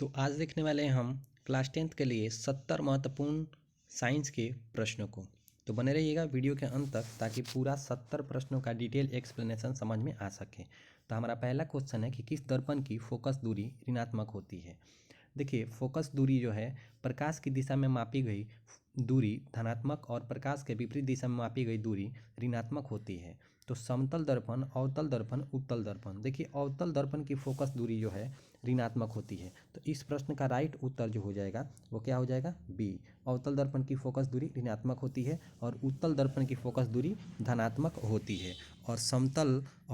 तो आज देखने वाले हैं हम क्लास 10th के लिए 70 महत्वपूर्ण साइंस के प्रश्नों को। तो बने रहिएगा वीडियो के अंत तक ताकि पूरा 70 प्रश्नों का डिटेल एक्सप्लेनेशन समझ में आ सके। तो हमारा पहला क्वेश्चन है कि किस दर्पण की फोकस दूरी ऋणात्मक होती है। देखिए, फोकस दूरी जो है प्रकाश की दिशा में मापी गई दूरी धनात्मक और प्रकाश के विपरीत दिशा में मापी गई दूरी ऋणात्मक होती है। तो समतल दर्पण, अवतल दर्पण, उत्तल दर्पण। देखिए, अवतल दर्पण की फोकस दूरी जो है ऋणात्मक होती है। तो इस प्रश्न का राइट उत्तर जो हो जाएगा वो क्या हो जाएगा, बी। अवतल दर्पण की फोकस दूरी ऋणात्मक होती है और उत्तल दर्पण की फोकस दूरी धनात्मक होती है। और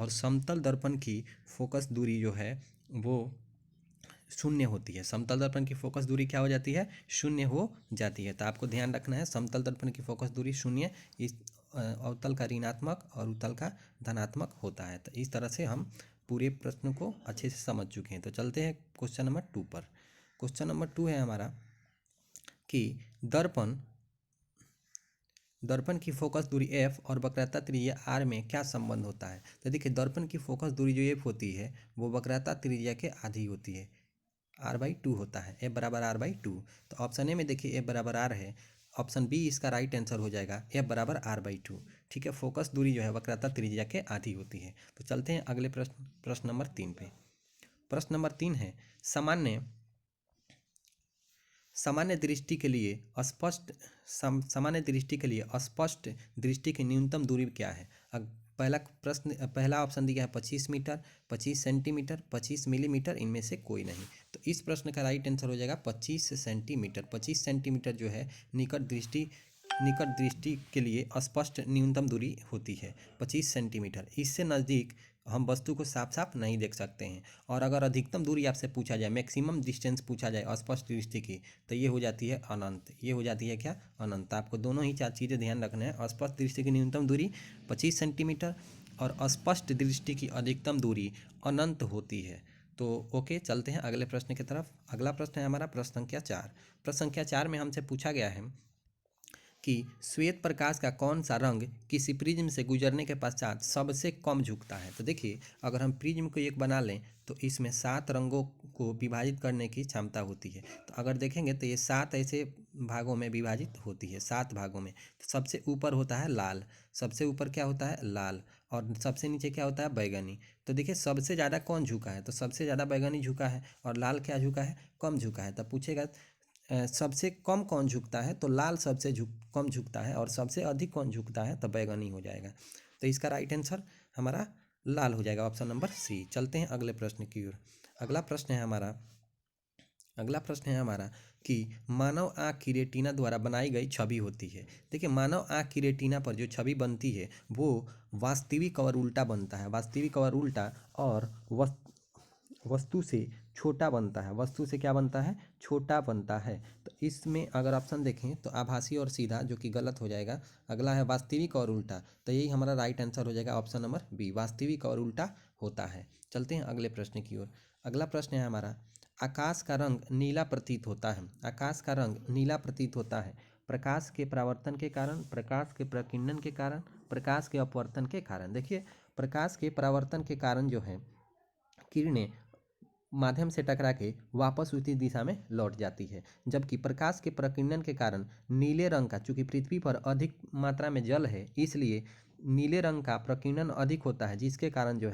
समतल दर्पण की फोकस दूरी जो है वो शून्य होती है। समतल दर्पण की फोकस दूरी क्या हो जाती है, शून्य हो जाती है। तो आपको ध्यान रखना है समतल दर्पण की फोकस दूरी शून्य, इस अवतल का ऋणात्मक और उत्तल का धनात्मक होता है। तो इस तरह से हम पूरे प्रश्न को अच्छे से समझ चुके हैं। तो चलते हैं क्वेश्चन नंबर 2 पर। क्वेश्चन नंबर 2 है हमारा कि दर्पण की फोकस दूरी f और वक्रता त्रिज्या r में क्या संबंध होता है। तो देखिए, दर्पण की फोकस दूरी जो f होती है वो वक्रता त्रिज्या के आधी होती है, r/2 होता है, f बराबर r/2। तो ऑप्शन ए में देखिए f बराबर r है, ऑप्शन बी इसका राइट आंसर हो जाएगा, f बराबर r/2। ठीक है, फोकस दूरी जो है वक्रता त्रिज्या के आधी होती है। तो चलते हैं अगले प्रश्न नंबर 3 पे। प्रश्न नंबर 3 है सामान्य दृष्टि के लिए स्पष्ट दृष्टि की न्यूनतम दूरी क्या है। पहला ऑप्शन दिया है 25 मीटर, 25 सेंटीमीटर, 25 मिलीमीटर, इनमें से कोई नहीं। तो इस प्रश्न का राइट आंसर हो जाएगा 25 सेंटीमीटर। 25 सेंटीमीटर जो है निकट दृष्टि के लिए स्पष्ट न्यूनतम दूरी होती है 25 सेंटीमीटर। इससे नज़दीक हम वस्तु को साफ साफ नहीं देख सकते हैं। और अगर अधिकतम दूरी आपसे पूछा जाए, मैक्सिमम डिस्टेंस पूछा जाए अस्पष्ट दृष्टि की, तो ये हो जाती है अनंत। ये हो जाती है क्या, अनंत। आपको दोनों ही चार चीज़ें ध्यान रखना है। अस्पष्ट दृष्टि की न्यूनतम दूरी 25 सेंटीमीटर और अस्पष्ट दृष्टि की अधिकतम दूरी अनंत होती है। तो ओके, चलते हैं अगले प्रश्न की तरफ। अगला प्रश्न है हमारा प्रश्न संख्या 4। प्रश्न संख्या 4 में हमसे पूछा गया है कि श्वेत प्रकाश का कौन सा रंग किसी प्रिज्म से गुजरने के पश्चात सबसे कम झुकता है। तो देखिए, अगर हम प्रिज्म को एक बना लें तो इसमें 7 रंगों को विभाजित करने की क्षमता होती है। तो अगर देखेंगे तो ये 7 ऐसे भागों में विभाजित होती है, 7 भागों में। तो सबसे ऊपर होता है लाल, सबसे ऊपर क्या होता है, लाल। और सबसे नीचे क्या होता है, बैगनी। तो देखिए, सबसे ज़्यादा कौन झुका है, तो सबसे ज़्यादा बैगनी झुका है और लाल क्या झुका है, कम झुका है। तब पूछेगा सबसे कम कौन झुकता है, तो लाल सबसे कम झुकता है, और सबसे अधिक कौन झुकता है, तो बैगनी हो जाएगा। तो इसका राइट आंसर हमारा लाल हो जाएगा, ऑप्शन नंबर सी। चलते हैं अगले प्रश्न की ओर। अगला प्रश्न है हमारा कि मानव आँख की रेटिना द्वारा बनाई गई छवि होती है। देखिए, मानव आँख की रेटिना पर जो छवि बनती है वो वास्तविक और उल्टा बनता है, वास्तविक और उल्टा, और वस्तु से छोटा बनता है। वस्तु से क्या बनता है, छोटा बनता है। तो इसमें अगर ऑप्शन देखें तो आभासी और सीधा, जो कि गलत हो जाएगा। अगला है वास्तविक और उल्टा, तो यही हमारा राइट आंसर हो जाएगा, ऑप्शन नंबर बी, वास्तविक और उल्टा होता है। चलते हैं अगले प्रश्न की ओर। अगला प्रश्न है हमारा, आकाश का रंग नीला प्रतीत होता है। आकाश का रंग नीला प्रतीत होता है प्रकाश के परावर्तन के कारण, प्रकाश के प्रकीर्णन के कारण, प्रकाश के अपवर्तन के कारण। देखिए, प्रकाश के परावर्तन के कारण जो है किरणें माध्यम से टकरा के वापस उसी दिशा में लौट जाती है, जबकि प्रकाश के प्रकीर्णन के कारण नीले रंग का, चूंकि पृथ्वी पर अधिक मात्रा में जल है इसलिए नीले रंग का प्रकीर्णन अधिक होता है, जिसके कारण जो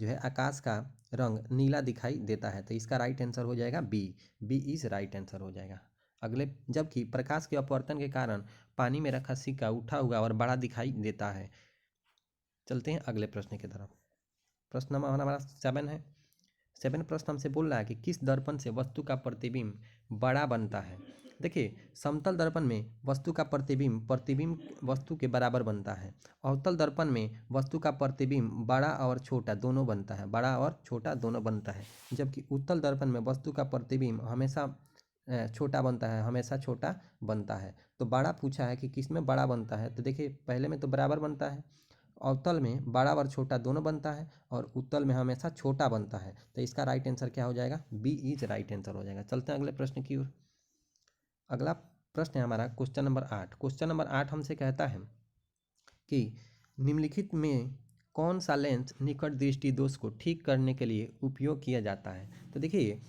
है आकाश का रंग नीला दिखाई देता है। तो इसका राइट आंसर हो जाएगा B, B is right answer हो जाएगा। जबकि प्रकाश के अपवर्तन के कारण पानी में रखा सिक्का उठा हुआ और बड़ा दिखाई देता है। चलते हैं अगले प्रश्न की तरफ। प्रश्न नंबर हमारा 7 है। 7 प्रश्न हमसे बोल रहा है कि किस दर्पण से वस्तु का प्रतिबिंब बड़ा बनता है। देखिए, समतल दर्पण में वस्तु का प्रतिबिंब वस्तु के बराबर बनता है। अवतल दर्पण में वस्तु का प्रतिबिंब बड़ा और छोटा दोनों बनता है, बड़ा और छोटा दोनों बनता है। जबकि उत्तल दर्पण में वस्तु का प्रतिबिंब हमेशा छोटा बनता है, हमेशा छोटा बनता है। तो बड़ा पूछा है कि किस में बड़ा बनता है, तो देखिए पहले में तो बराबर बनता है, अवतल में बड़ा और छोटा दोनों बनता है, और उत्तल में हमेशा छोटा बनता है। तो इसका राइट आंसर क्या हो जाएगा, बी इज राइट आंसर हो जाएगा। चलते हैं अगले प्रश्न की ओर। अगला प्रश्न है हमारा क्वेश्चन नंबर 8। क्वेश्चन नंबर 8 हमसे कहता है कि निम्नलिखित में कौन सा लेंस निकट दृष्टि दोष को ठीक करने के लिए उपयोग किया जाता है? तो देखिए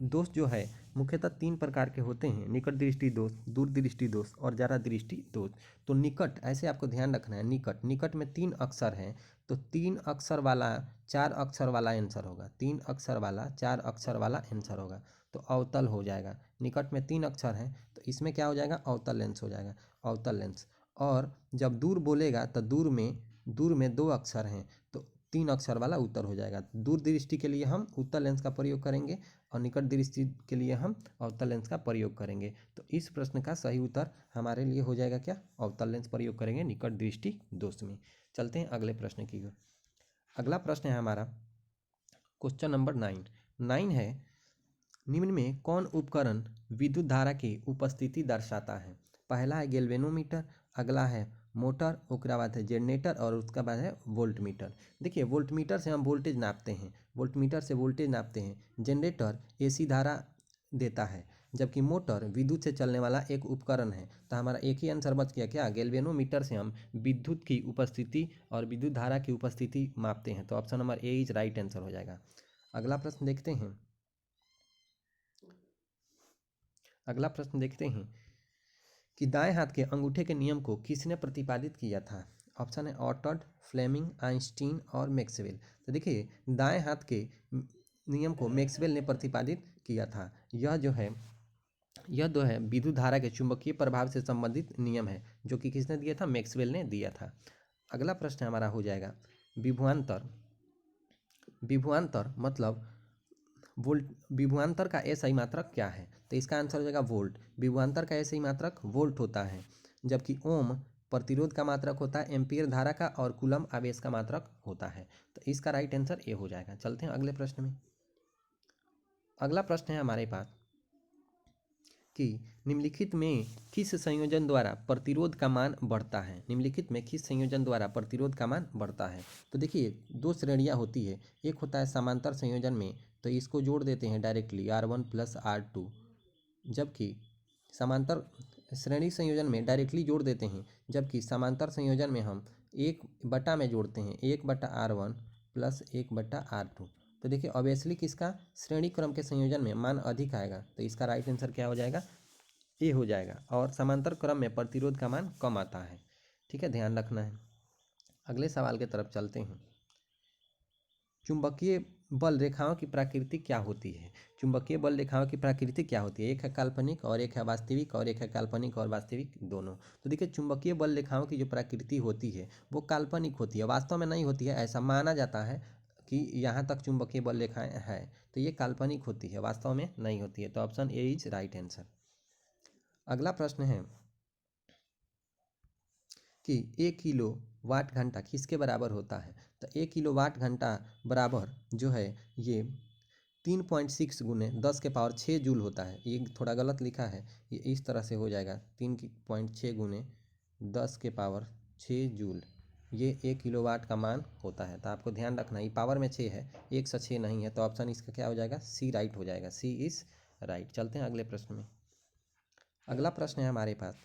दोष जो है मुख्यतः 3 प्रकार के होते हैं, निकट दृष्टि दोष, दूर दृष्टि दोष और ज़रा दृष्टि दोष। तो निकट, ऐसे आपको ध्यान रखना है, निकट, निकट में 3 अक्षर हैं, तो 3 अक्षर वाला 4 अक्षर वाला आंसर होगा, 3 अक्षर वाला 4 अक्षर वाला आंसर होगा, तो अवतल हो जाएगा। निकट में 3 अक्षर हैं तो इसमें क्या हो जाएगा, अवतल लेंस हो जाएगा, अवतल लेंस। और जब दूर बोलेगा तो दूर में 2 अक्षर हैं तो 3 अक्षर वाला उत्तर हो जाएगा। दूर दृष्टि के लिए हम उत्तल लेंस का प्रयोग करेंगे और निकट दृष्टि के लिए हम अवतल लेंस का प्रयोग करेंगे। तो इस प्रश्न का सही उत्तर हमारे लिए हो जाएगा क्या, अवतल लेंस प्रयोग करेंगे निकट दृष्टि दोष में। चलते हैं अगले प्रश्न की ओर। अगला प्रश्न है हमारा क्वेश्चन नंबर 9 है, निम्न में कौन उपकरण विद्युत धारा की उपस्थिति दर्शाता है? पहला है गैल्वेनोमीटर, अगला है मोटर, उसके बाद है जनरेटर और उसके बाद है वोल्टमीटर। देखिए वोल्टमीटर से हम वोल्टेज नापते हैं, वोल्टमीटर से वोल्टेज नापते हैं। जनरेटर एसी धारा देता है, जबकि मोटर विद्युत से चलने वाला एक उपकरण है। तो हमारा एक ही आंसर बच गया क्या, गैल्वेनोमीटर से हम विद्युत की उपस्थिति और विद्युत धारा की उपस्थिति मापते हैं। तो option number A is right answer हो जाएगा। अगला प्रश्न देखते हैं, अगला प्रश्न देखते हैं कि दाएं हाथ के अंगूठे के नियम को किसने प्रतिपादित किया था? ऑप्शन है ऑटर्ड, फ्लेमिंग, आइंस्टीन और मैक्सवेल। तो देखिए दाएं हाथ के नियम को मैक्सवेल ने प्रतिपादित किया था। यह जो है विद्युत धारा के चुंबकीय प्रभाव से संबंधित नियम है, जो कि किसने दिया था, मैक्सवेल ने दिया था। अगला प्रश्न हमारा हो जाएगा विभवांतर। विभवांतर मतलब वोल्ट, विभवांतर का एसआई मात्रक क्या है? तो इसका आंसर हो जाएगा वोल्ट। विभवांतर का एसआई मात्रक वोल्ट होता है, जबकि ओम प्रतिरोध का मात्रक होता है, एम्पीयर धारा का और कूलम आवेश का मात्रक होता है। तो इसका राइट आंसर ए हो जाएगा। चलते हैं अगले प्रश्न में। अगला प्रश्न है हमारे पास कि निम्नलिखित में किस संयोजन द्वारा प्रतिरोध का मान बढ़ता है? निम्नलिखित में किस संयोजन द्वारा प्रतिरोध का मान बढ़ता है? तो देखिए 2 श्रेणियां होती है, एक होता है समांतर संयोजन में, तो इसको जोड़ देते हैं डायरेक्टली R1 प्लस R2, जबकि समांतर श्रेणी संयोजन में डायरेक्टली जोड़ देते हैं, जबकि समांतर संयोजन में हम 1 में जोड़ते हैं, 1/R1 प्लस 1/R2। तो देखिए ऑब्वियसली किसका, श्रेणी क्रम के संयोजन में मान अधिक आएगा, तो इसका राइट आंसर क्या हो जाएगा, ए हो जाएगा। और समांतर क्रम में प्रतिरोध का मान कम आता है। ठीक है, ध्यान रखना है। अगले सवाल की तरफ चलते हैं। चुंबकीय बल रेखाओं की प्रकृति क्या होती है? चुंबकीय बल रेखाओं की प्रकृति क्या होती है? एक है काल्पनिक और एक है वास्तविक, और एक है काल्पनिक और वास्तविक दोनों। तो देखिए चुंबकीय बल रेखाओं की जो प्रकृति होती है वो काल्पनिक होती है, वास्तव में नहीं होती है। ऐसा माना जाता है कि यहाँ तक चुंबकीय बल रेखाएं हैं, तो ये काल्पनिक होती है, वास्तव में नहीं होती है। तो option A is right answer. अगला प्रश्न है कि 1 किलो वाट घंटा किसके बराबर होता है? तो 1 किलो वाट घंटा बराबर जो है ये 3.6 गुने 10 के पावर 6 जूल होता है। ये थोड़ा गलत लिखा है, ये इस तरह से हो जाएगा 3.6 गुने 10 के पावर 6 जूल, ये 1 किलो वाट का मान होता है। तो आपको ध्यान रखना ये पावर में 6 है, 1 से 6 नहीं है, तो ऑप्शन इसका क्या हो जाएगा, सी राइट हो जाएगा, सी इज राइट। चलते हैं अगले प्रश्न में। अगला प्रश्न है हमारे पास,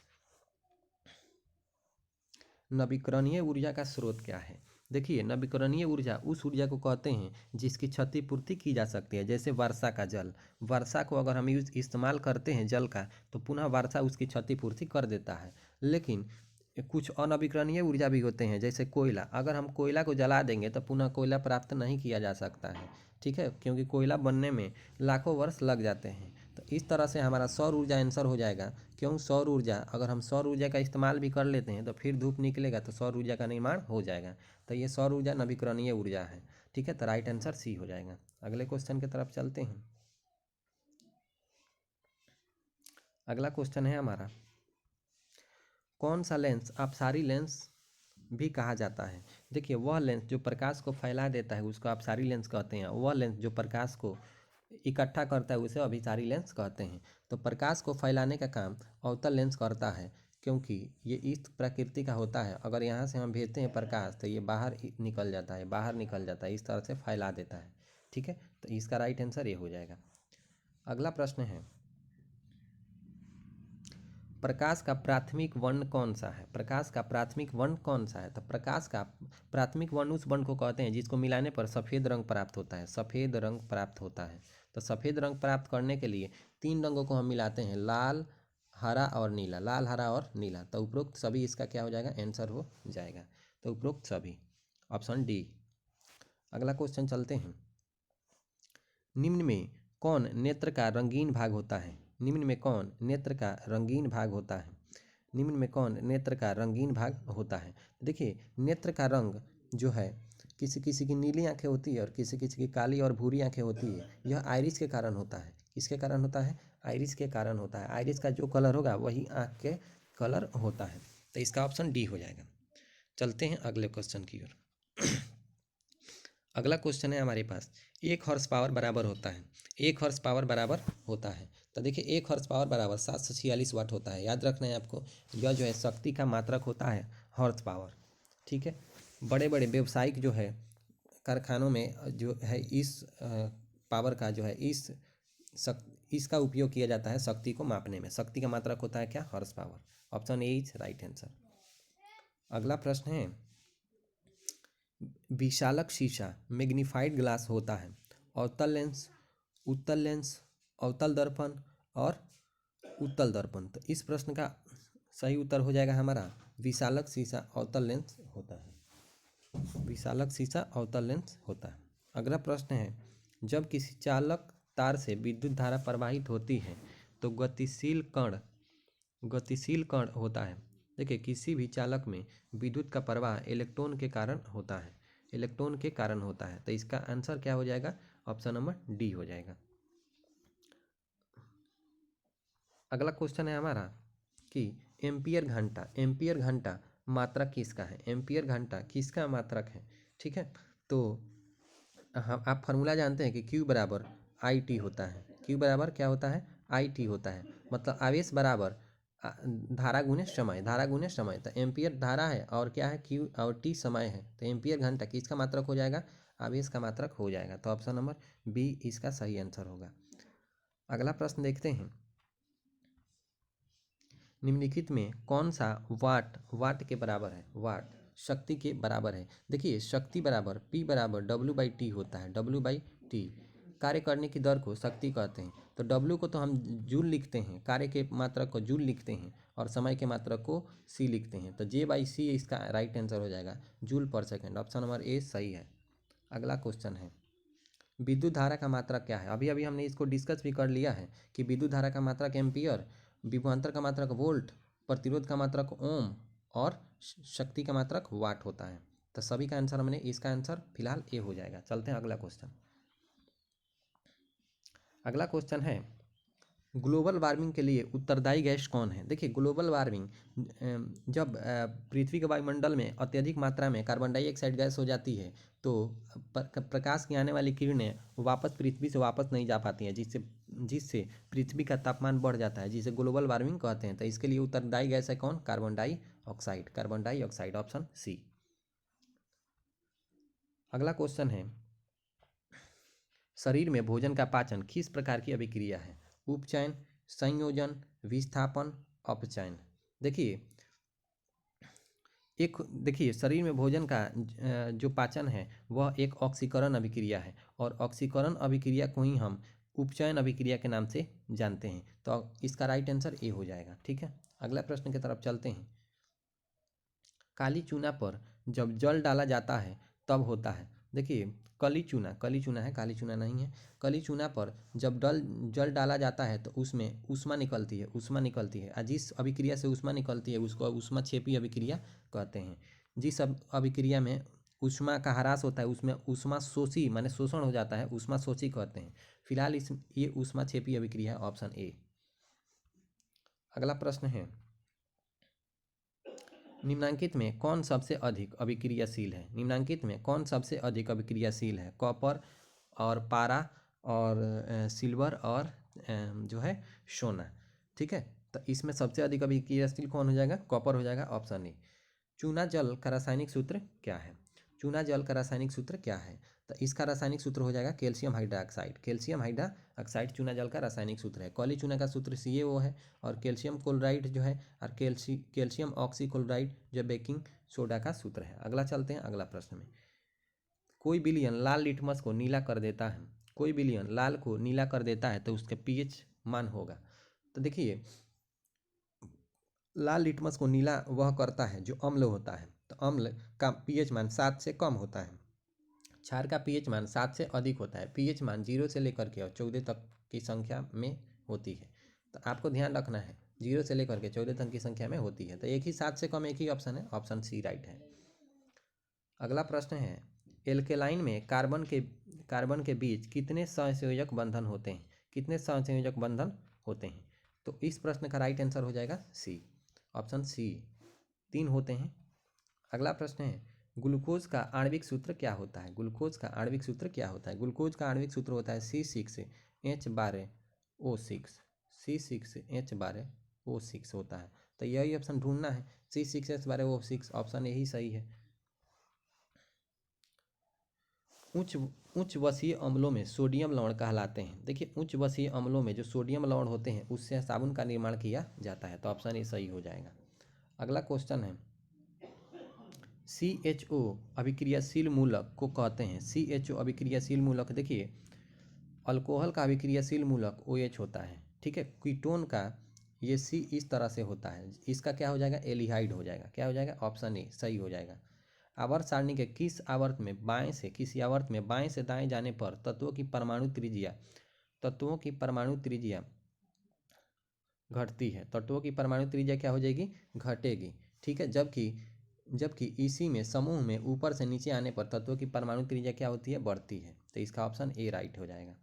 नवीकरणीय ऊर्जा का स्रोत क्या है? देखिए नवीकरणीय ऊर्जा उस ऊर्जा को कहते हैं जिसकी क्षतिपूर्ति की जा सकती है। जैसे वर्षा का जल, वर्षा को अगर हम इस्तेमाल करते हैं जल का, तो पुनः वर्षा उसकी क्षतिपूर्ति कर देता है। लेकिन कुछ अनवीकरणीय ऊर्जा भी होते हैं, जैसे कोयला। अगर हम कोयला को जला देंगे तो पुनः कोयला प्राप्त नहीं किया जा सकता है, ठीक है, क्योंकि कोयला बनने में लाखों वर्ष लग जाते हैं। तो इस तरह से हमारा सौर ऊर्जा आंसर हो जाएगा। क्यों, सौर ऊर्जा, अगर हम सौर ऊर्जा का इस्तेमाल भी कर लेते हैं तो फिर धूप निकलेगा तो सौर ऊर्जा का निर्माण हो जाएगा। तो ये सौर ऊर्जा नवीकरणीय ऊर्जा है। ठीक है, तो राइट आंसर सी हो जाएगा। अगले क्वेश्चन की तरफ चलते हैं। अगला क्वेश्चन है हमारा, कौन सा लेंस अपसारी लेंस भी कहा जाता है? देखिए वह लेंस जो प्रकाश को फैला देता है उसको अपसारी लेंस कहते हैं। वह लेंस जो प्रकाश को इकट्ठा करता है उसे अभिसारी लेंस कहते हैं। तो प्रकाश को फैलाने का काम अवतल लेंस करता है, क्योंकि ये इस प्रकृति का होता है। अगर यहाँ से हम भेजते हैं प्रकाश तो ये बाहर निकल जाता है, बाहर निकल जाता है, इस तरह से फैला देता है। ठीक है, तो इसका राइट आंसर ये हो जाएगा। अगला प्रश्न है, प्रकाश का प्राथमिक वर्ण कौन सा है? प्रकाश का प्राथमिक वर्ण कौन सा है? तो प्रकाश का प्राथमिक वर्ण उस वर्ण को कहते हैं जिसको मिलाने पर सफ़ेद रंग प्राप्त होता है। सफ़ेद रंग प्राप्त होता है। तो सफ़ेद रंग प्राप्त करने के लिए 3 रंगों को हम मिलाते हैं, लाल, हरा और नीला। लाल, हरा और नीला। तो उपरोक्त सभी इसका क्या हो जाएगा? आंसर हो जाएगा। तो उपरोक्त सभी, ऑप्शन डी। अगला क्वेश्चन चलते हैं। निम्न में कौन नेत्र का रंगीन भाग होता है? निम्न में कौन नेत्र का रंगीन भाग होता है? निम्न में कौन नेत्र का रंगीन भाग होता है? देखिए, नेत्र का रंग जो है, किसी किसी की नीली आंखें होती है और किसी किसी की काली और भूरी आंखें होती है। यह आइरिस के कारण होता है। किसके कारण होता है? आइरिस के कारण होता है। आइरिस का जो कलर होगा वही आँख के कलर होता है। तो इसका ऑप्शन डी हो जाएगा। चलते हैं अगले क्वेश्चन की ओर। अगला क्वेश्चन है हमारे पास, 1 हॉर्स पावर बराबर होता है। 1 हॉर्स पावर बराबर होता है। तो देखिए, 1 हॉर्स पावर बराबर 746 वाट होता है। याद रखना है आपको, यह जो है शक्ति का मात्रक होता है, हॉर्स पावर। ठीक है। बड़े बड़े व्यावसायिक जो है कारखानों में जो है इस पावर का जो है इसका उपयोग किया जाता है शक्ति को मापने में। शक्ति का मात्रक होता है क्या? Horse power. Option A is right answer. अगला प्रश्न है, विशालक शीशा मैग्नीफाइड ग्लास होता है। अवतल लेंस, उत्तल लेंस, अवतल दर्पण और उत्तल दर्पण। तो इस प्रश्न का सही उत्तर हो जाएगा हमारा विशालक शीशा अवतल लेंस होता है। विशालक शीशा अवतल लेंस होता है। अगला प्रश्न है, जब किसी चालक तार से विद्युत धारा प्रवाहित होती है तो गतिशील कण होता है। देखिए, किसी भी चालक में विद्युत का प्रवाह इलेक्ट्रॉन के कारण होता है। इलेक्ट्रॉन के कारण होता है। तो इसका आंसर क्या हो जाएगा? ऑप्शन नंबर डी हो जाएगा। अगला क्वेश्चन है हमारा कि एम्पियर घंटा मात्रक किसका है? एम्पियर घंटा किसका मात्रक है? ठीक है। तो हम आप फार्मूला जानते हैं कि Q बराबर आई टी होता है। Q बराबर क्या होता है? आई टी होता है। मतलब आवेश बराबर धारा गुने समय। धारा गुने समय। तो एम्पियर धारा है और क्या है? Q और T समय है। तो एम्पियर घंटा किसका मात्रक हो जाएगा? आवेश का मात्रक हो जाएगा। तो ऑप्शन नंबर बी इसका सही आंसर होगा। अगला प्रश्न देखते हैं, निम्नलिखित में कौन सा वाट के बराबर है? वाट शक्ति के बराबर है। देखिए, शक्ति बराबर P बराबर W/T होता है। W/T कार्य करने की दर को शक्ति कहते हैं। तो W को तो हम जूल लिखते हैं, कार्य के मात्रक को जूल लिखते हैं और समय के मात्रक को C लिखते हैं। तो J/C इसका राइट आंसर हो जाएगा, जूल पर सेकेंड। ऑप्शन नंबर ए सही है। अगला क्वेश्चन है, विद्युत धारा का मात्रक क्या है? अभी अभी हमने इसको डिस्कस भी कर लिया है कि विद्युत धारा का मात्रक एम्पियर, विभवांतर का मात्रक वोल्ट, प्रतिरोध का मात्रक ओम और शक्ति का मात्रक वाट होता है। तो सभी का आंसर हमने, इसका आंसर फिलहाल ए हो जाएगा। चलते हैं अगला क्वेश्चन। अगला क्वेश्चन है, ग्लोबल वार्मिंग के लिए उत्तरदायी गैस कौन है? देखिए, ग्लोबल वार्मिंग जब पृथ्वी के वायुमंडल में अत्यधिक मात्रा में कार्बन डाइऑक्साइड गैस हो जाती है तो प्रकाश की आने वाली किरणें वापस पृथ्वी से वापस नहीं जा पाती हैं, जिससे पृथ्वी का तापमान बढ़ जाता है, जिसे ग्लोबल वार्मिंग कहते हैं। तो इसके लिए उत्तरदायी गैस है कौन? Carbon dioxide. Carbon dioxide, option C. अगला क्वेश्चन है, शरीर में भोजन का पाचन किस प्रकार की अभिक्रिया है? उपचयन, संयोजन, विस्थापन, अपचयन। देखिए शरीर में भोजन का जो पाचन है वह एक ऑक्सीकरण अभिक्रिया है और ऑक्सीकरण अभिक्रिया को ही हम उपचयन अभिक्रिया के नाम से जानते हैं। तो इसका राइट आंसर ए हो जाएगा। ठीक है। अगला प्रश्न की तरफ चलते हैं। काली चूना पर जब जल डाला जाता है तब होता है। देखिए, कली चूना है, काली चूना नहीं है। कली चूना पर जब जल डाला जाता है तो उसमें ऊष्मा निकलती है। और जिस अभिक्रिया से ऊष्मा निकलती है उसको ऊष्माक्षेपी अभिक्रिया कहते हैं। जिस अभिक्रिया में ऊष्मा का ह्रास होता है उसमें ऊष्मा शोषी माने शोषण हो जाता है, ऊष्मा शोषी कहते हैं। फिलहाल ये ऊष्माक्षेपी अभिक्रिया है, ऑप्शन ए। अगला प्रश्न है, निम्नांकित में कौन सबसे अधिक अभिक्रियाशील है? निम्नांकित में कौन सबसे अधिक अभिक्रियाशील है? कॉपर और पारा और सिल्वर और जो है सोना। ठीक है। तो इसमें सबसे अधिक अभिक्रियाशील कौन हो जाएगा? कॉपर हो जाएगा, ऑप्शन ए। चूना जल का रासायनिक सूत्र क्या है? चूना जल का रासायनिक सूत्र क्या है? तो इसका रासायनिक सूत्र हो जाएगा कैल्शियम हाइड्रोक्साइड। कैल्शियम हाइड्रोक्साइड चूना जल का रासायनिक सूत्र है। काली चूना का सूत्र CaO है, और कैल्शियम क्लोराइड जो है, और कैल्शियम ऑक्सीक्लोराइड जो बेकिंग सोडा का सूत्र है। अगला चलते हैं अगला प्रश्न में। कोई विलयन लाल लिटमस को नीला कर देता है, कोई विलयन लाल को नीला कर देता है तो उसके pH मान होगा। तो देखिए, लाल लिटमस को नीला वह करता है जो अम्ल होता है, तो अम्ल का pH मान 7 से कम होता है। क्षार का pH मान 7 से अधिक होता है। pH मान 0 से लेकर के और 14 तक की संख्या में होती है। तो आपको ध्यान रखना है, 0 से लेकर के 14 तक की संख्या में होती है। तो एक ही 7 से कम एक ही ऑप्शन है, ऑप्शन सी राइट है। अगला प्रश्न है, एल्केलाइन में कार्बन के बीच कितने सहसंयोजक बंधन होते हैं? कितने सहसंयोजक बंधन होते हैं? तो इस प्रश्न का राइट आंसर हो जाएगा सी, ऑप्शन सी, 3 होते हैं। अगला प्रश्न है, ग्लूकोज का आणविक सूत्र क्या होता है? ग्लूकोज का आणविक सूत्र क्या होता है? ग्लूकोज का आणविक सूत्र होता है C6H12O6, C6H12O6 होता है। तो यही ऑप्शन ढूंढना है, C6H12O6, ऑप्शन यही सही है। उच्च वसीय अम्लों में सोडियम लवण कहलाते हैं। देखिए, उच्च वसीय अम्लों में जो सोडियम लवण होते हैं उससे साबुन का निर्माण किया जाता है, तो ऑप्शन ए सही हो जाएगा। अगला क्वेश्चन है, CHO अभिक्रियाशील मूलक को कहते हैं। CHO अभिक्रियाशील मूलक, देखिए अल्कोहल का अभिक्रियाशील मूलक OH होता है, ठीक है। कीटोन का ये C इस तरह से होता है, इसका क्या हो जाएगा? एल्डिहाइड हो जाएगा। क्या हो जाएगा? ऑप्शन ए सही हो जाएगा। आवर्त सारणी के किसी आवर्त में बाएं से दाएं जाने पर तत्वों की परमाणु त्रिज्या घटती है। तत्वों की परमाणु त्रिज्या क्या हो जाएगी? घटेगी, ठीक है। जबकि इसी में समूह में ऊपर से नीचे आने पर तत्वों की परमाणु त्रिज्या क्या होती है? बढ़ती है। तो इसका ऑप्शन ए राइट हो जाएगा।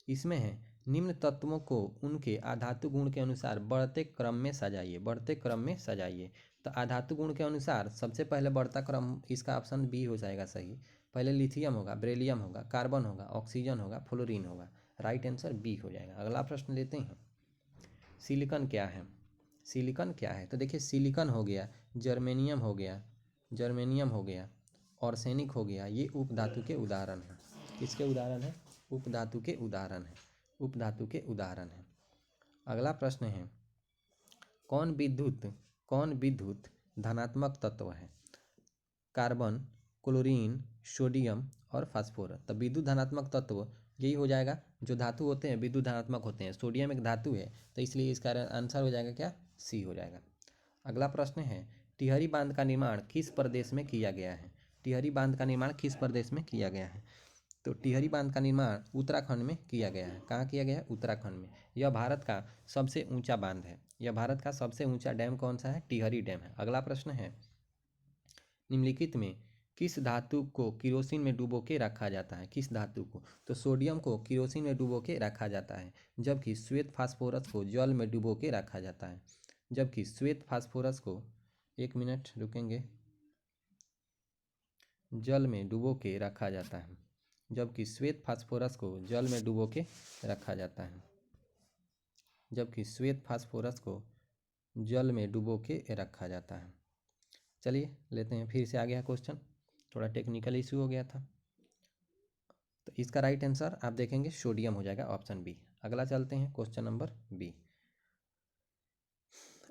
इसमें है, निम्न तत्वों को उनके आधातु गुण के अनुसार बढ़ते क्रम में सजाइए। तो आधातु गुण के अनुसार सबसे पहले बढ़ता क्रम, इसका ऑप्शन बी हो जाएगा सही। पहले लिथियम होगा, बेरिलियम होगा, कार्बन होगा, ऑक्सीजन होगा, फ्लोरीन होगा। राइट आंसर बी हो जाएगा। अगला प्रश्न लेते हैं, सिलिकॉन क्या है? तो देखिए, सिलिकॉन हो गया, जर्मेनियम हो गया, आर्सेनिक हो गया, ये उपधातु के उदाहरण हैं। किसके उदाहरण हैं? उपधातु के उदाहरण हैं। अगला प्रश्न है, कौन विद्युत धनात्मक तत्व है? कार्बन, क्लोरीन, सोडियम और फास्फोरस। तो विद्युत धनात्मक तत्व यही हो जाएगा, जो धातु होते हैं विद्युत धनात्मक होते हैं। सोडियम एक धातु है, तो इसलिए इसका आंसर हो जाएगा क्या? सी हो जाएगा। अगला प्रश्न है, टिहरी बांध का निर्माण किस प्रदेश में किया गया है? टिहरी बांध का निर्माण किस प्रदेश में किया गया है? तो टिहरी बांध का निर्माण उत्तराखंड में किया गया है। कहाँ किया गया है? उत्तराखंड में। यह भारत का सबसे ऊंचा बांध है। यह भारत का सबसे ऊंचा डैम कौन सा है? टिहरी डैम है। अगला प्रश्न है, निम्नलिखित में किस धातु को किरोसिन में डुबो के रखा जाता है? किस धातु को? तो सोडियम को किरोसिन में डुबो के रखा जाता है, जबकि श्वेत फास्फोरस को जल में डुबो के रखा जाता है। जबकि श्वेत फास्फोरस को, एक मिनट रुकेंगे, जल में डुबो के रखा जाता है। जबकि श्वेत फास्फोरस को जल में डुबो के रखा जाता है। जबकि श्वेत फास्फोरस को जल में डुबो के रखा जाता है। चलिए लेते हैं, फिर से आ गया क्वेश्चन, थोड़ा टेक्निकल इशू हो गया था। तो इसका राइट आंसर आप देखेंगे सोडियम हो जाएगा, ऑप्शन बी। अगला चलते हैं, क्वेश्चन नंबर बी।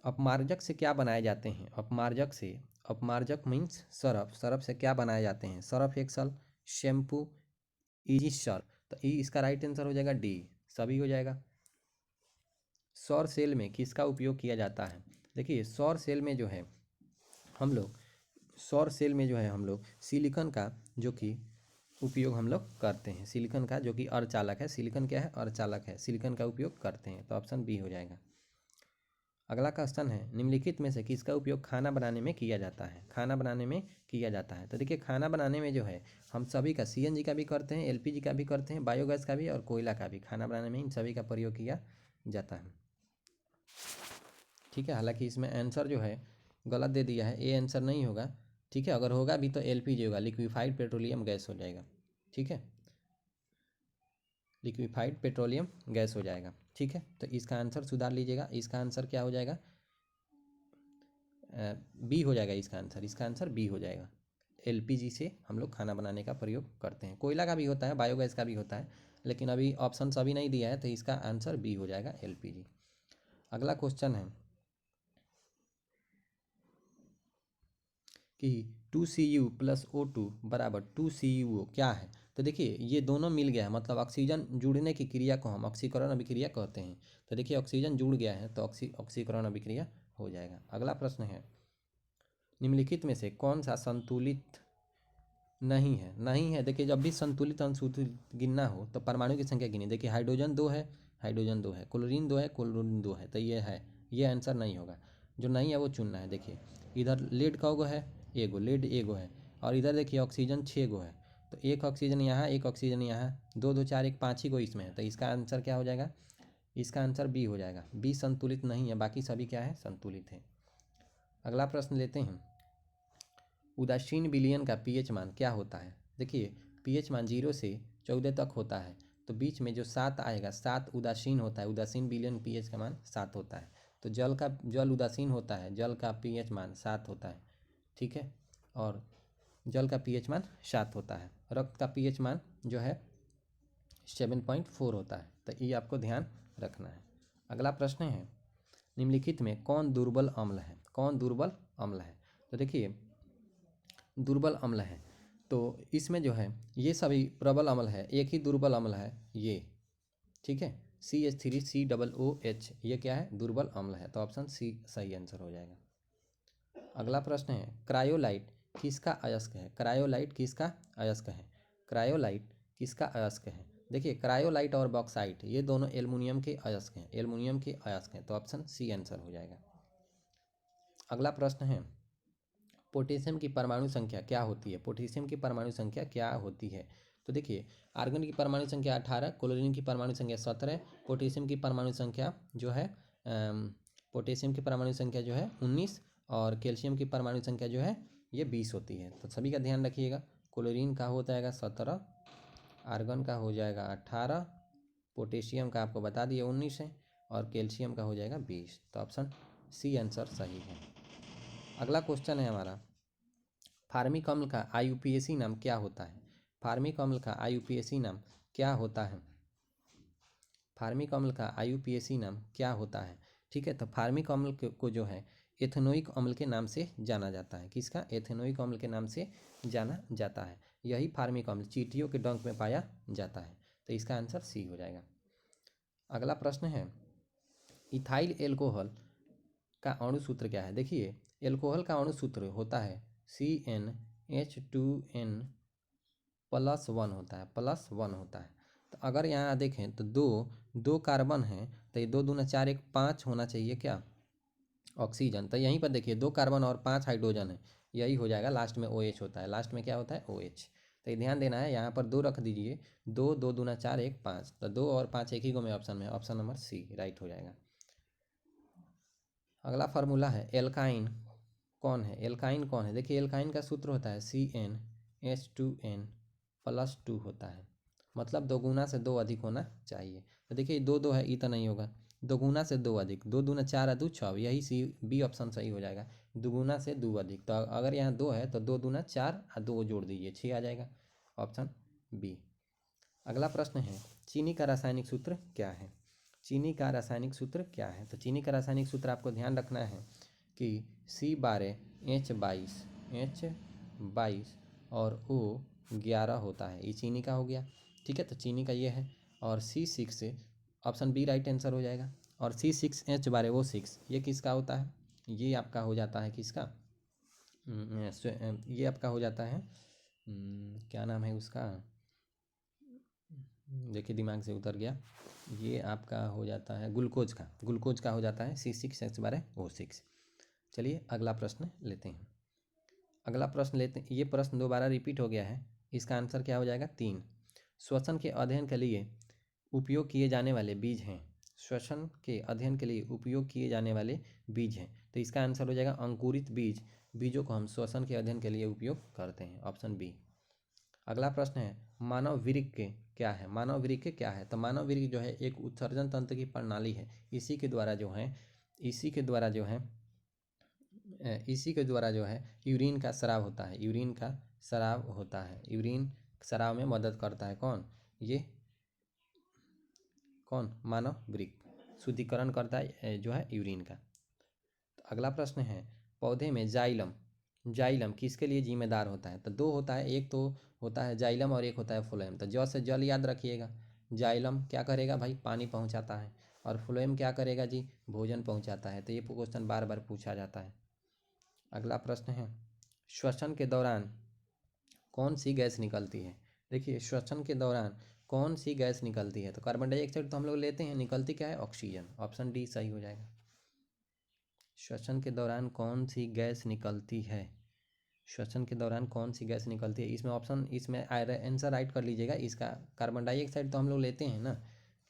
अपमार्जक से क्या बनाए जाते हैं? अपमार्जक मीन्स सरफ से क्या बनाए जाते हैं? Surf Excel, shampoo, easy Surf. तो इसका राइट आंसर हो जाएगा डी, सभी हो जाएगा। सौर सेल में किसका उपयोग किया जाता है? देखिए, सौर सेल में जो है हम लोग सिलिकॉन का जो कि उपयोग हम लोग करते हैं। सिलिकॉन का जो कि अर्धचालक है, सिलिकॉन क्या है? अर्धचालक है, सिलिकॉन का उपयोग करते हैं। तो ऑप्शन बी हो जाएगा। अगला क्वेश्चन है, निम्नलिखित में से किसका उपयोग खाना बनाने में किया जाता है? खाना बनाने में किया जाता है। तो देखिए, खाना बनाने में जो है हम सभी का, CNG का भी करते हैं, LPG का भी करते हैं, बायोगैस का भी और कोयला का भी। खाना बनाने में इन सभी का प्रयोग किया जाता है, ठीक है। हालांकि इसमें आंसर जो है गलत दे दिया है, ए आंसर नहीं होगा, ठीक है। अगर होगा भी तो LPG होगा, लिक्विफाइड पेट्रोलियम गैस हो जाएगा, ठीक है। लिक्विफाइड पेट्रोलियम गैस हो जाएगा, ठीक है। तो इसका आंसर सुधार लीजिएगा, इसका आंसर क्या हो जाएगा? बी हो जाएगा इसका आंसर बी हो जाएगा। एलपीजी से हम लोग खाना बनाने का प्रयोग करते हैं। कोयला का भी होता है, बायोगैस का भी होता है, लेकिन अभी ऑप्शन अभी नहीं दिया है, तो इसका आंसर बी हो जाएगा, एलपीजी। अगला क्वेश्चन है कि 2Cu प्लस O2 बराबर 2CuO क्या है। तो देखिए ये दोनों मिल गया है, मतलब ऑक्सीजन जुड़ने की क्रिया को हम ऑक्सीकरण अभिक्रिया कहते हैं। तो देखिए ऑक्सीजन जुड़ गया है तो ऑक्सीकरण अभिक्रिया हो जाएगा। अगला प्रश्न है, निम्नलिखित में से कौन सा संतुलित नहीं है। नहीं है, देखिए जब भी संतुलित अनसंतुलित गिनना हो तो परमाणु की संख्या गिनी। देखिए हाइड्रोजन 2 है, हाइड्रोजन 2 है, क्लोरीन 2 है, क्लोरीन 2 है, तो ये है, ये आंसर नहीं होगा। जो नहीं है वो चुनना है। देखिए इधर लेड का गो है, एगो लेड एगो है, और इधर देखिए ऑक्सीजन 6 गो है, तो एक ऑक्सीजन यहाँ, एक ऑक्सीजन यहाँ, 2 2 4 1 5 ही गो इसमें है, तो इसका आंसर क्या हो जाएगा, इसका आंसर बी हो जाएगा। बी संतुलित नहीं है, बाकी सभी क्या है, संतुलित है। अगला प्रश्न लेते हैं, उदासीन विलयन का पीएच मान क्या होता है। देखिए पीएच मान 0 से 14 तक होता है, तो बीच में जो 7 आएगा, 7 उदासीन होता है, उदासीन विलयन पीएच का मान 7 होता है। तो जल उदासीन होता है, जल का पीएच मान 7 होता है, ठीक है, और जल का पीएच मान 7 होता है। रक्त का पीएच मान जो है 7.4 होता है, तो ये आपको ध्यान रखना है। अगला प्रश्न है, निम्नलिखित में कौन दुर्बल अम्ल है। कौन दुर्बल अम्ल है, तो देखिए दुर्बल अम्ल है, तो इसमें जो है ये सभी प्रबल अम्ल है, एक ही दुर्बल अम्ल है ये, ठीक है, CH3COOH, ये क्या है, दुर्बल अम्ल है, तो ऑप्शन सी सही आंसर हो जाएगा। अगला प्रश्न है, क्रायोलाइट किसका अयस्क है। क्रायोलाइट किसका अयस्क है। क्रायोलाइट किसका अयस्क है। देखिए क्रायोलाइट और बॉक्साइट ये दोनों एल्युमिनियम के अयस्क हैं, एल्युमिनियम के अयस्क हैं, तो ऑप्शन सी आंसर हो जाएगा। अगला प्रश्न है, पोटेशियम की परमाणु संख्या क्या होती है। पोटेशियम की परमाणु संख्या क्या होती है, तो देखिए आर्गन की परमाणु संख्या 18, क्लोरीन की परमाणु संख्या 17, पोटेशियम की परमाणु संख्या जो है पोटेशियम की परमाणु संख्या जो है 19, और कैल्शियम की परमाणु संख्या जो है ये 20 होती है। तो सभी का ध्यान रखिएगा, क्लोरीन का हो जाएगा 17, आर्गन का हो जाएगा 18, पोटेशियम का आपको बता दिए 19 है, और कैल्शियम का हो जाएगा 20, तो ऑप्शन सी आंसर सही है। अगला क्वेश्चन है हमारा, फार्मिक अम्ल का आईयूपीएसी नाम क्या होता है। फार्मिक अम्ल का आईयूपीएसी नाम क्या होता है। फार्मिक अम्ल का आईयूपीएसी नाम क्या होता है, ठीक है, तो फार्मिक अम्ल को जो है एथेनोइक अम्ल के नाम से जाना जाता है। किसका, एथेनोइक अम्ल के नाम से जाना जाता है। यही फार्मिक अम्ल चींटियों के डंक में पाया जाता है, तो इसका आंसर सी हो जाएगा। अगला प्रश्न है, इथाइल एल्कोहल का अणु सूत्र क्या है। देखिए एल्कोहल का अणु सूत्र होता है CnH2n +1 होता है, +1 होता है। तो अगर यहाँ देखें तो दो कार्बन है, तो ये 2 दूना 4 1 5 होना चाहिए क्या, ऑक्सीजन। तो यहीं पर देखिए 2 कार्बन और 5 हाइड्रोजन है, यही हो जाएगा। लास्ट में OH होता है, लास्ट में क्या होता है, OH। तो ये ध्यान देना है, यहाँ पर 2 रख दीजिए, 2 2 दूना 4 1 5, तो 2 और 5 एक ही गो में ऑप्शन में, ऑप्शन नंबर सी राइट हो जाएगा। अगला फार्मूला है, एल्काइन कौन है। एल्काइन कौन है, देखिए एल्काइन का सूत्र होता है CnH2n +2 होता है, मतलब 2 गुना से 2 अधिक होना चाहिए। तो देखिए 2 2 है, इतना नहीं होगा, 2 गुना से 2 अधिक, 2 दूना 4 और 2 6, यही सी बी ऑप्शन सही हो जाएगा। 2 गुना से 2 अधिक, तो अगर यहाँ 2 है तो 2 दूना 4 और 2 जोड़ दीजिए, 6 आ जाएगा, ऑप्शन बी। अगला प्रश्न है, चीनी का रासायनिक सूत्र क्या है। चीनी का रासायनिक सूत्र क्या है, तो चीनी का रासायनिक सूत्र आपको ध्यान रखना है कि C12H22 और O11 होता है, ये चीनी का हो गया, ठीक है, तो चीनी का ये है। और C6 option B right answer हो जाएगा। और C6H12O6 ये किसका होता है, ये आपका हो जाता है किसका, ये आपका हो जाता है क्या नाम है उसका, देखिए दिमाग से उतर गया, ये आपका हो जाता है ग्लूकोज का हो जाता है C6H12O6। चलिए अगला प्रश्न लेते हैं। अगला प्रश्न लेते हैं, ये प्रश्न दोबारा रिपीट हो गया है, इसका आंसर क्या हो जाएगा 3। श्वसन के अध्ययन के लिए उपयोग किए जाने वाले बीज हैं। श्वसन के अध्ययन के लिए उपयोग किए जाने वाले बीज हैं, तो इसका आंसर हो जाएगा अंकुरित बीज। बीजों को हम श्वसन के अध्ययन के लिए उपयोग करते हैं, ऑप्शन बी। अगला प्रश्न है, मानव वृक्क क्या है। मानव वृक्क क्या है, तो मानव वृक्क जो है एक उत्सर्जन तंत्र की प्रणाली है, इसी के द्वारा जो है यूरिन का स्राव होता है, यूरिन का स्राव होता है। यूरिन स्राव में मदद करता है कौन? ये कौन? मानव वृक्क शुद्धिकरण करता है जो है यूरिन का। तो अगला प्रश्न है, पौधे में जाइलम किसके लिए जिम्मेदार होता है? तो दो होता है, एक तो होता है जाइलम और एक होता है फ्लोएम। तो ज से जल याद रखिएगा। जाइलम क्या करेगा भाई? पानी पहुंचाता है। और फ्लोएम क्या करेगा जी? भोजन पहुंचाता है। तो ये क्वेश्चन बार बार पूछा जाता है। अगला प्रश्न है, श्वसन के दौरान कौन सी गैस निकलती है? देखिए, श्वसन के दौरान कौन सी गैस निकलती है? तो कार्बन डाइऑक्साइड तो हम लोग लेते हैं, निकलती क्या है? ऑक्सीजन। ऑप्शन डी सही हो जाएगा। श्वसन के दौरान कौन सी गैस निकलती है? श्वसन के दौरान कौन सी गैस निकलती है? इसमें ऑप्शन, इसमें आंसर राइट कर लीजिएगा इसका। कार्बन डाइऑक्साइड तो हम लोग लेते हैं ना,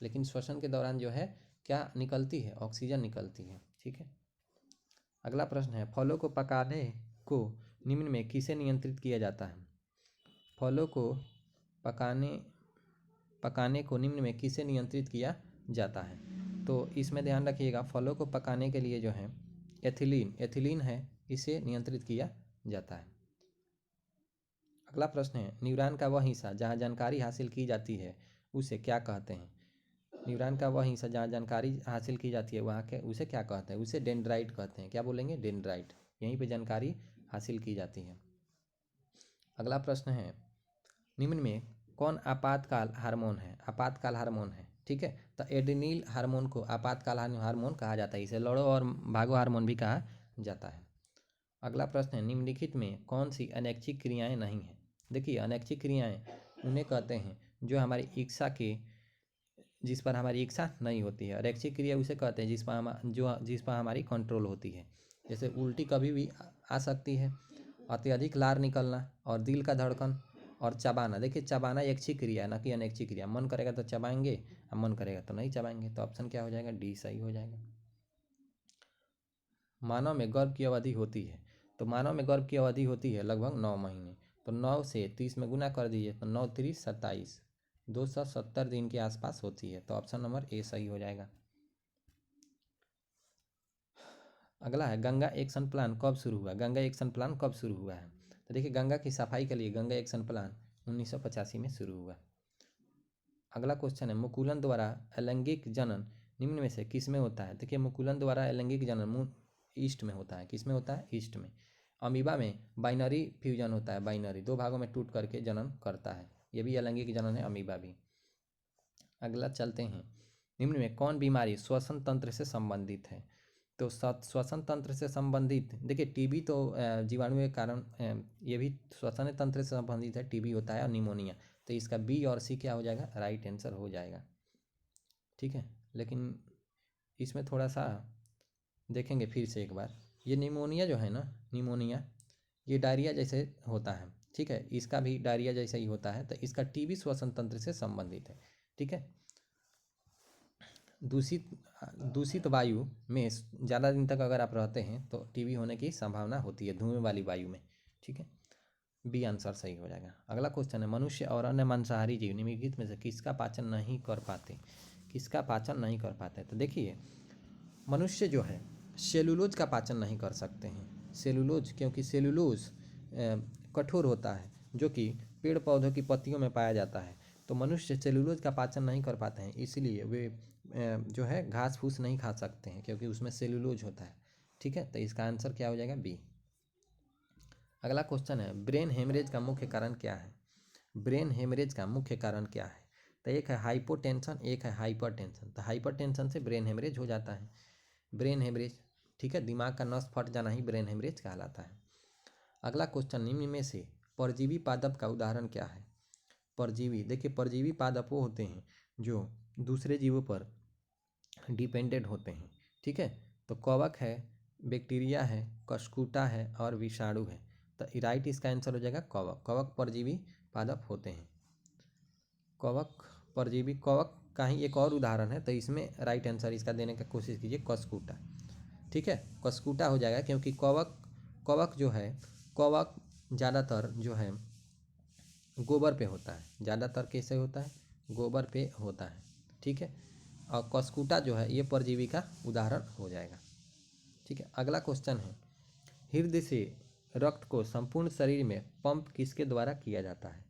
लेकिन श्वसन के दौरान जो है क्या निकलती है? ऑक्सीजन निकलती है। ठीक है। अगला प्रश्न है, फलों को पकाने को निम्न में किसे नियंत्रित किया जाता है? फलों को पकाने को निम्न में किसे नियंत्रित किया जाता है? तो इसमें ध्यान रखिएगा, फलों को पकाने के लिए जो है एथिलीन है, इसे नियंत्रित किया जाता है। अगला प्रश्न है, न्यूरॉन का वह हिस्सा जहाँ जानकारी हासिल की जाती है उसे क्या कहते हैं? न्यूरॉन का वह हिस्सा जहाँ जानकारी हासिल की जाती है वहाँ के उसे क्या कहते हैं? उसे डेंड्राइट कहते हैं। क्या बोलेंगे? डेंड्राइट। यहीं पे जानकारी हासिल की जाती है। अगला प्रश्न है, निम्न में कौन आपातकाल हार्मोन है? आपातकाल हार्मोन है। ठीक है। तो एड्रेनल हार्मोन को आपातकाल हार्मोन कहा जाता है। इसे लड़ो और भागो हार्मोन भी कहा जाता है। अगला प्रश्न है, निम्नलिखित में कौन सी अनैच्छिक क्रियाएं नहीं हैं? देखिए, अनैच्छिक क्रियाएं उन्हें कहते हैं जो हमारी इच्छा के जिस पर हमारी इच्छा नहीं होती है। और ऐच्छिक क्रिया उसे कहते हैं जिस पर हमारी कंट्रोल होती है। जैसे उल्टी कभी भी आ सकती है, अत्यधिक लार निकलना, और दिल का धड़कन, और चबाना। देखिए, चबाना ऐच्छिक क्रिया है, ना कि अनैच्छिक क्रिया। मन करेगा तो चबाएंगे, और मन करेगा तो नहीं चबाएंगे। तो ऑप्शन क्या हो जाएगा? डी सही हो जाएगा। मानव में गर्भ की अवधि होती है, तो मानव में गर्भ की अवधि होती है लगभग 9 महीने। तो 9 से 30 में गुना कर दीजिए, तो 9 30 27, 270 दिन के आसपास होती है। तो ऑप्शन नंबर ए सही हो जाएगा। अगला है, गंगा एक्शन प्लान कब शुरू हुआ? गंगा एक्शन प्लान कब शुरू हुआ है? तो देखिए, गंगा की सफाई के लिए गंगा एक्शन प्लान 1985 में शुरू हुआ। अगला क्वेश्चन है, मुकुलन द्वारा अलैंगिक जनन निम्न में से किस में होता है? देखिए, मुकुलन द्वारा अलैंगिक जनन ईस्ट में होता है। किस में होता है? ईस्ट में। अमीबा में बाइनरी फ्यूजन होता है। बाइनरी, दो भागों में टूट करके जनन करता है। ये भी अलैंगिक जनन है, अमीबा भी। अगला चलते हैं, निम्न में कौन बीमारी श्वसन तंत्र से संबंधित है? तो श्वसन तंत्र से संबंधित, देखिए टीबी तो जीवाणु के कारण ये भी श्वसन तंत्र से संबंधित है। टीबी होता है और निमोनिया। तो इसका बी और सी क्या हो जाएगा? राइट आंसर हो जाएगा। ठीक है। लेकिन इसमें थोड़ा सा देखेंगे फिर से एक बार। ये निमोनिया जो है ना, निमोनिया ये डायरिया जैसे होता है। ठीक है, इसका भी डायरिया जैसा ही होता है। तो इसका टीबी श्वसन तंत्र से संबंधित है। ठीक है। दूषित वायु में ज़्यादा दिन तक अगर आप रहते हैं तो टीबी होने की संभावना होती है, धुएं वाली वायु में। ठीक है, बी आंसर सही हो जाएगा। अगला क्वेश्चन है, मनुष्य और अन्य मांसाहारी जीव निम्नलिखित में से किसका पाचन नहीं कर पाते? किसका पाचन नहीं कर पाते? तो देखिए, मनुष्य जो है सेलुलोज का पाचन नहीं कर सकते हैं। सेलुलोज, क्योंकि सेलुलोज कठोर होता है, जो कि पेड़ पौधों की पत्तियों में पाया जाता है। तो मनुष्य सेलुलोज का पाचन नहीं कर पाते हैं, इसलिए वे जो है घास फूस नहीं खा सकते हैं, क्योंकि उसमें सेलुलोज होता है। ठीक है, तो इसका आंसर क्या हो जाएगा? बी। अगला क्वेश्चन है, ब्रेन हेमरेज का मुख्य कारण क्या है? ब्रेन हेमरेज का मुख्य कारण क्या है? तो एक है हाइपोटेंशन, एक है हाइपरटेंशन। तो हाइपरटेंशन से ब्रेन हेमरेज हो जाता है। ब्रेन हेमरेज, ठीक है, दिमाग का नस फट जाना ही ब्रेन हेमरेज कहलाता है। अगला क्वेश्चन, निम्न में से परजीवी पादप का उदाहरण क्या है? परजीवी, देखिए परजीवी पादप वो होते हैं जो दूसरे जीवों पर डिपेंडेंट होते हैं। ठीक है, तो कवक है, बैक्टीरिया है, कशकुटा है और विषाणु है। तो राइट इसका आंसर हो जाएगा कवक। कवक परजीवी पादप होते हैं। कवक परजीवी, कवक का ही एक और उदाहरण है। तो इसमें राइट आंसर इसका देने का कोशिश कीजिए, कशकुटा। ठीक है, कशकुटा हो जाएगा, क्योंकि कवक जो है, कवक ज़्यादातर जो है गोबर पे होता है। ज़्यादातर कैसे होता है? गोबर पे होता है। ठीक है, और कशकुटा जो है ये परजीवी का उदाहरण हो जाएगा। ठीक है, अगला क्वेश्चन है, रक्त को संपूर्ण शरीर में पंप किसके द्वारा किया जाता है?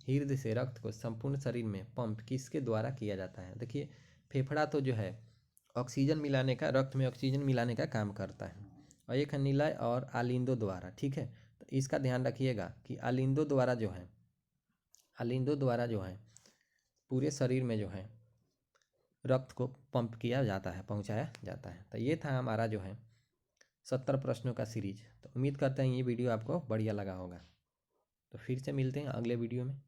हृदय से रक्त को संपूर्ण शरीर में पंप किसके द्वारा किया जाता है? देखिए, फेफड़ा तो जो है ऑक्सीजन मिलाने का, रक्त में ऑक्सीजन मिलाने का काम करता है, और एक है निलय और आलिंदो द्वारा। ठीक है, तो इसका ध्यान रखिएगा कि आलिंदो द्वारा जो है पूरे शरीर में जो है रक्त को पंप किया जाता है, पहुंचाया जाता है। तो ये था हमारा जो है 70 प्रश्नों का सीरीज। तो उम्मीद करते हैं ये वीडियो आपको बढ़िया लगा होगा। तो फिर से मिलते हैं अगले वीडियो में।